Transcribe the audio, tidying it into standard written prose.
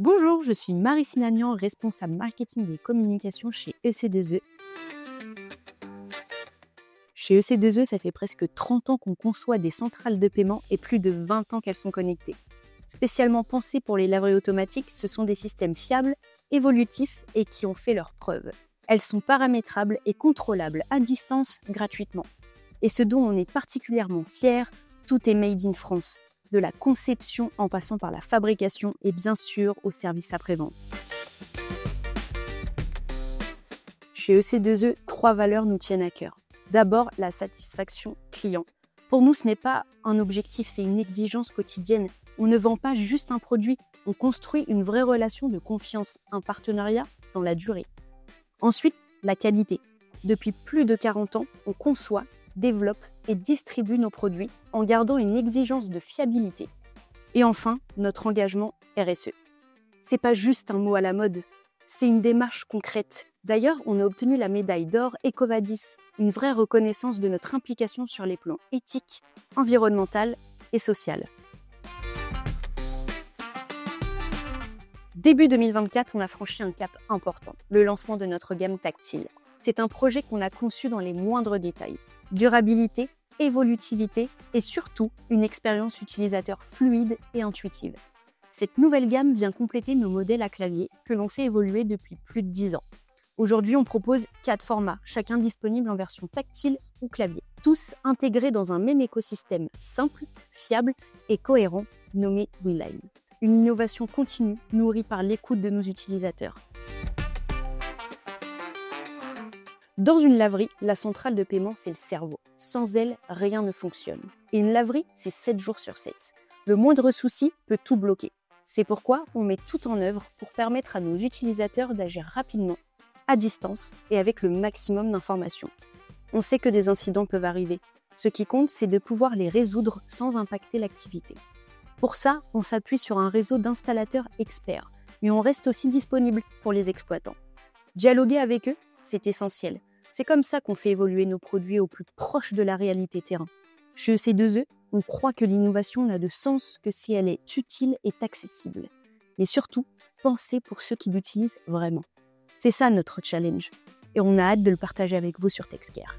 Bonjour, je suis Marie Sinagnan, responsable marketing et communication chez EC2E. Chez EC2E, ça fait presque 30 ans qu'on conçoit des centrales de paiement et plus de 20 ans qu'elles sont connectées. Spécialement pensées pour les laveries automatiques, ce sont des systèmes fiables, évolutifs et qui ont fait leurs preuves. Elles sont paramétrables et contrôlables à distance gratuitement. Et ce dont on est particulièrement fier, tout est made in France. De la conception en passant par la fabrication et bien sûr au service après-vente. Chez EC2E, 3 valeurs nous tiennent à cœur. D'abord, la satisfaction client. Pour nous, ce n'est pas un objectif, c'est une exigence quotidienne. On ne vend pas juste un produit, on construit une vraie relation de confiance, un partenariat dans la durée. Ensuite, la qualité. Depuis plus de 40 ans, on conçoit, développe et distribue nos produits en gardant une exigence de fiabilité. Et enfin, notre engagement RSE. C'est pas juste un mot à la mode, c'est une démarche concrète. D'ailleurs, on a obtenu la médaille d'or EcoVadis, une vraie reconnaissance de notre implication sur les plans éthiques, environnemental et social. Début 2024, on a franchi un cap important, le lancement de notre gamme tactile. C'est un projet qu'on a conçu dans les moindres détails. Durabilité, évolutivité et surtout une expérience utilisateur fluide et intuitive. Cette nouvelle gamme vient compléter nos modèles à clavier que l'on fait évoluer depuis plus de 10 ans. Aujourd'hui, on propose 4 formats, chacun disponible en version tactile ou clavier, tous intégrés dans un même écosystème simple, fiable et cohérent nommé WeLine. Une innovation continue nourrie par l'écoute de nos utilisateurs. Dans une laverie, la centrale de paiement, c'est le cerveau. Sans elle, rien ne fonctionne. Et une laverie, c'est 7 jours sur 7. Le moindre souci peut tout bloquer. C'est pourquoi on met tout en œuvre pour permettre à nos utilisateurs d'agir rapidement, à distance et avec le maximum d'informations. On sait que des incidents peuvent arriver. Ce qui compte, c'est de pouvoir les résoudre sans impacter l'activité. Pour ça, on s'appuie sur un réseau d'installateurs experts, mais on reste aussi disponible pour les exploitants. Dialoguer avec eux, c'est essentiel. C'est comme ça qu'on fait évoluer nos produits au plus proche de la réalité terrain. Chez EC2E, on croit que l'innovation n'a de sens que si elle est utile et accessible. Mais surtout, pensée pour ceux qui l'utilisent vraiment. C'est ça notre challenge. Et on a hâte de le partager avec vous sur TechScare.